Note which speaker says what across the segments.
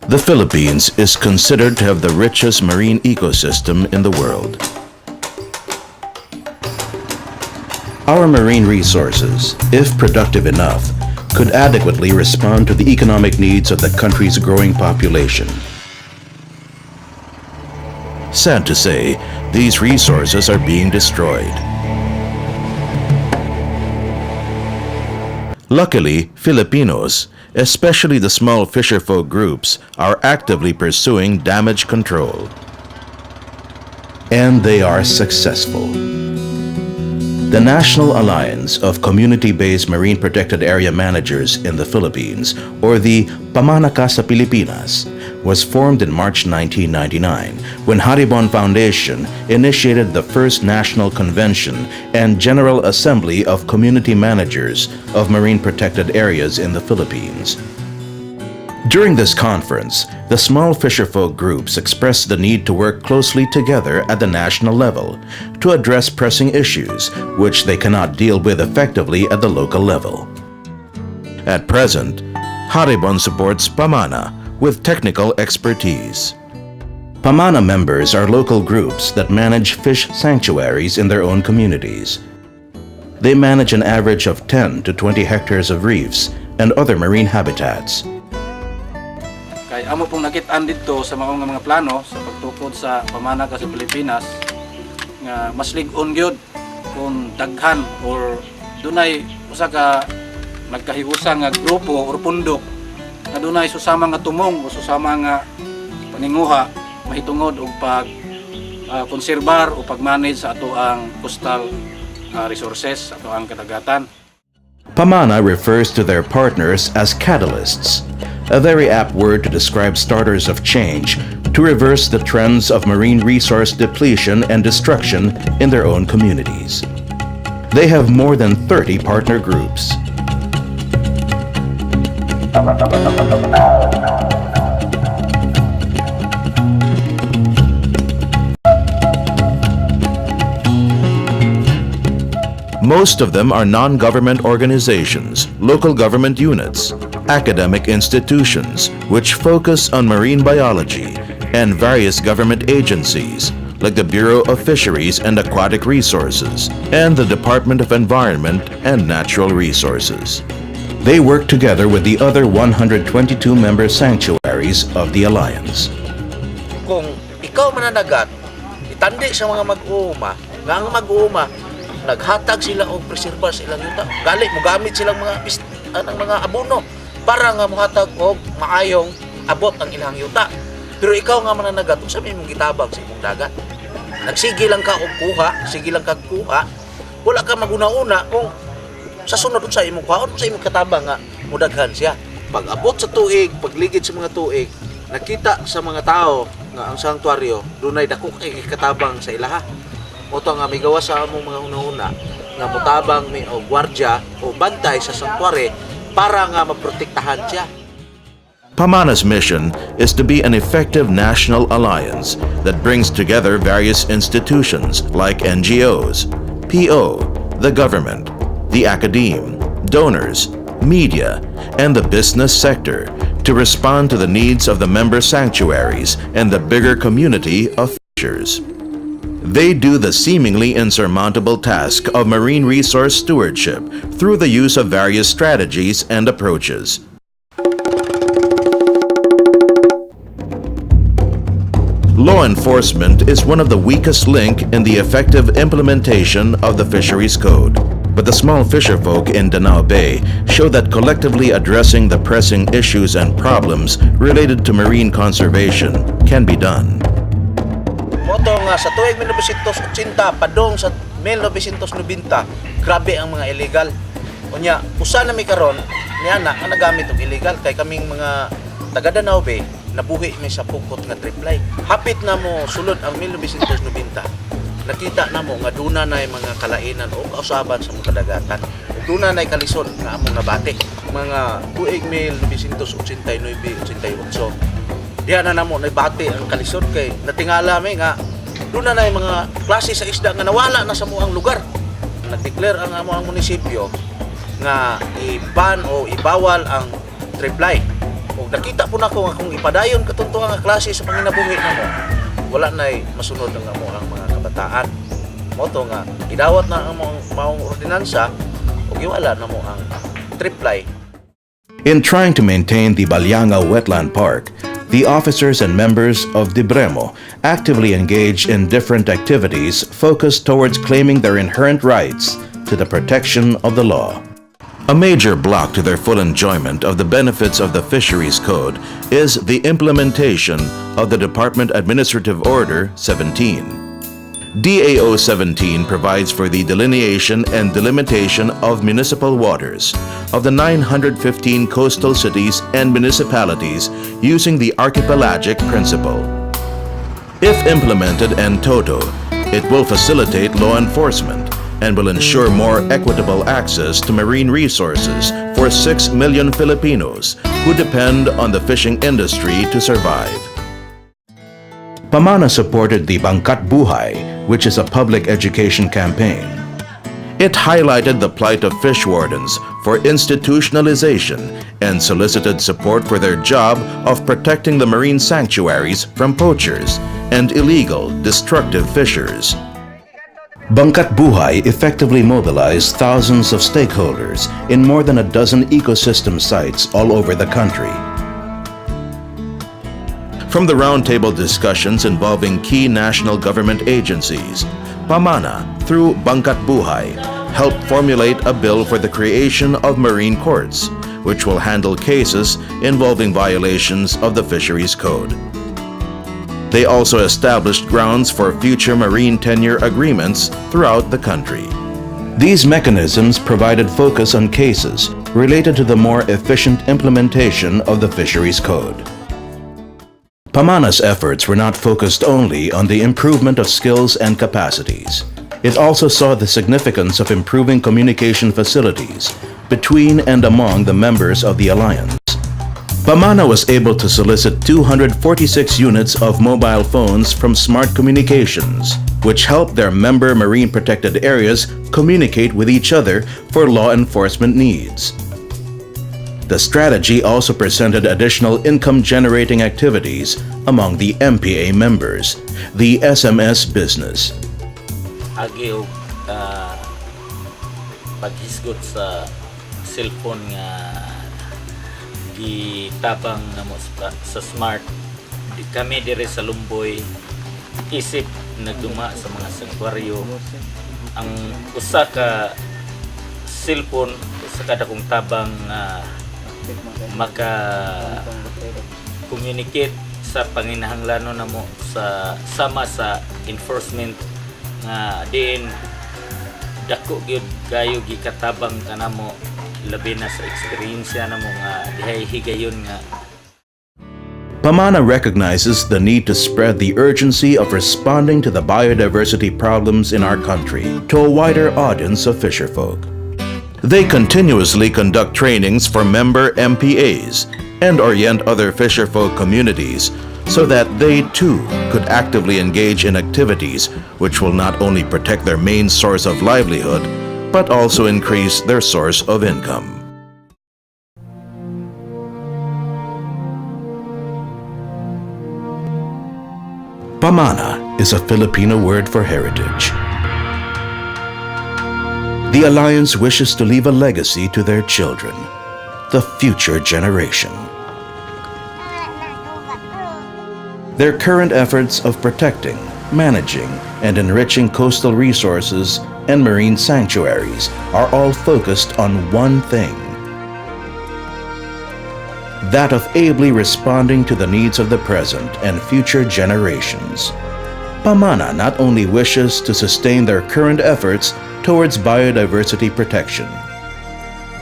Speaker 1: The Philippines is considered to have the richest marine ecosystem in the world. Our marine resources, if productive enough, could adequately respond to the economic needs of the country's growing population. Sad to say, these resources are being destroyed. Luckily, Filipinos, especially the small fisherfolk groups, are actively pursuing damage control. And they are successful. The National Alliance of Community-Based Marine Protected Area Managers in the Philippines, or the Pamana Ka Sa Pilipinas, was formed in March 1999 when Haribon Foundation initiated the first National Convention and General Assembly of Community Managers of Marine Protected Areas in the Philippines. During this conference, the small fisherfolk groups expressed the need to work closely together at the national level to address pressing issues which they cannot deal with effectively at the local level. At present, Haribon supports Pamana with technical expertise. Pamana members are local groups that manage fish sanctuaries in their own communities. They manage an average of 10 to 20 hectares of reefs and other marine habitats.
Speaker 2: Kay amo pong nakitaan dito sa mga plano sa pagtukod sa Pamana Ka Sa Pilipinas nga mas lig-on gyud kung daghan or dunay usa ka nagkahiusa nga grupo or pundok nga dunay susama nga tumong o susama nga paninguha mahitungod og pag konserbar o pag-manage sa ato ang coastal resources ato ang kadagatan.
Speaker 1: Pamana refers to their partners as catalysts, a very apt word to describe starters of change to reverse the trends of marine resource depletion and destruction in their own communities. They have more than 30 partner groups. Most of them are non-government organizations, local government units, academic institutions which focus on marine biology, and various government agencies like the Bureau of Fisheries and Aquatic Resources and the Department of Environment and Natural Resources. They work together with the other 122 member sanctuaries of the Alliance.
Speaker 3: Kung ikaw mananagat, itandi sa mga mag-uuma, nga ang mag-uuma, naghatag sila o preserbar sa ilang yuta. Gali mo gamit silang mga abono para nga mohatag og maayong abot ang ilang yuta. Pero ikaw nga mananagat, unsa may mong gitabang sa imong dagat? Nagsige lang ka og kuha, sige lang ka kuha. Wala ka maguna-una kung sa sunod sa imong kuha, sa imong katabang nga mudaghan siya. Pag abot sa tuig, pagligid sa mga tuig, nakita sa mga tao nga ang sanktuaryo dunay dako kay katabang sa ilaha. Oto nga may gawa sa among mga una-una nga mutabang may o gwardya o bantay sa sanktuary para nga maprotektahan siya.
Speaker 1: Pamana's mission is to be an effective national alliance that brings together various institutions like NGOs, PO, the government, the academe, donors, media, and the business sector to respond to the needs of the member sanctuaries and the bigger community of fishers. They do the seemingly insurmountable task of marine resource stewardship through the use of various strategies and approaches. Law enforcement is one of the weakest link in the effective implementation of the Fisheries Code. But the small fisherfolk in Danao Bay show that collectively addressing the pressing issues and problems related to marine conservation can be done.
Speaker 3: Moto nga sa tuig 1980 padong sa 1990, grabe ang mga illegal. Unya, usa na mi karon niya na ang nagamit og illegal kay kaming mga taga Danao Bay nabuhi mi sa pukot nga triply. Hapit na mo sulod ang 1990. Nakita na mo nga duna nay mga kalainan o kausaban sa mga kadagatan. Duna nay kalison nga among nabati mga tuig 1989-88. Diyan na namo naibati ang kalison kay natingala may nga doon na mga klase sa isda nga nawala na sa muang lugar. Nag-declare ang amuang munisipyo nga i-ban o ibawal ang triply o nakita po na ko nga kung ipadayon katunto nga klase sa panginabuhi na mo, wala na'y masunod ng mo ang mga kabataan. Mo to nga, idawat na ang maong ordinansa o giwala na mo ang triply.
Speaker 1: In trying to maintain the Balyanga Wetland Park, the officers and members of Dibremo actively engage in different activities focused towards claiming their inherent rights to the protection of the law. A major block to their full enjoyment of the benefits of the Fisheries Code is the implementation of the Department Administrative Order 17. DAO 17 provides for the delineation and delimitation of municipal waters of the 915 coastal cities and municipalities using the archipelagic principle. If implemented en toto, it will facilitate law enforcement and will ensure more equitable access to marine resources for 6 million Filipinos who depend on the fishing industry to survive. Pamana supported the Bangkat Buhay, which is a public education campaign. It highlighted the plight of fish wardens for institutionalization and solicited support for their job of protecting the marine sanctuaries from poachers and illegal, destructive fishers. Bangkat Buhay effectively mobilized thousands of stakeholders in more than a dozen ecosystem sites all over the country. From the roundtable discussions involving key national government agencies, Pamana, through Bangkat Buhay, helped formulate a bill for the creation of marine courts, which will handle cases involving violations of the Fisheries Code. They also established grounds for future marine tenure agreements throughout the country. These mechanisms provided focus on cases related to the more efficient implementation of the Fisheries Code. Pamana's efforts were not focused only on the improvement of skills and capacities. It also saw the significance of improving communication facilities between and among the members of the alliance. Pamana was able to solicit 246 units of mobile phones from Smart Communications, which helped their member marine protected areas communicate with each other for law enforcement needs. The strategy also presented additional income-generating activities among the MPA members, the SMS business.
Speaker 4: Agi og paghisgot sa cellphone nga gitabang namo sa smart. Kami dire sa Lumboy isip nagduma sa mga sanktuaryo. Ang usa ka cellphone sa kada kong tabang maka-communicate sa panginahanglanon namo sa sama sa enforcement nga din dako gyud kayo gikatabang kanamo labi na sa eksperyensya namo nga dihay higayon nga.
Speaker 1: Pamana recognizes the need to spread the urgency of responding to the biodiversity problems in our country to a wider audience of fisherfolk. They continuously conduct trainings for member MPAs and orient other fisherfolk communities so that they too could actively engage in activities which will not only protect their main source of livelihood, but also increase their source of income. Pamana is a Filipino word for heritage. The Alliance wishes to leave a legacy to their children, the future generation. Their current efforts of protecting, managing, and enriching coastal resources and marine sanctuaries are all focused on one thing: that of ably responding to the needs of the present and future generations. Pamana not only wishes to sustain their current efforts towards biodiversity protection.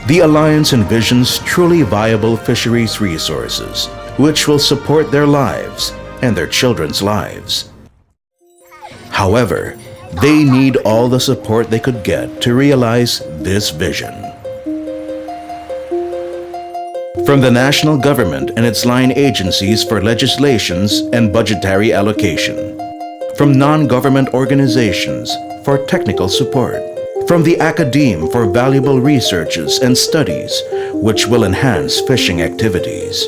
Speaker 1: The Alliance envisions truly viable fisheries resources, which will support their lives and their children's lives. However, they need all the support they could get to realize this vision. From the national government and its line agencies for legislations and budgetary allocation, from non-government organizations for technical support, from the academe for valuable researches and studies which will enhance fishing activities.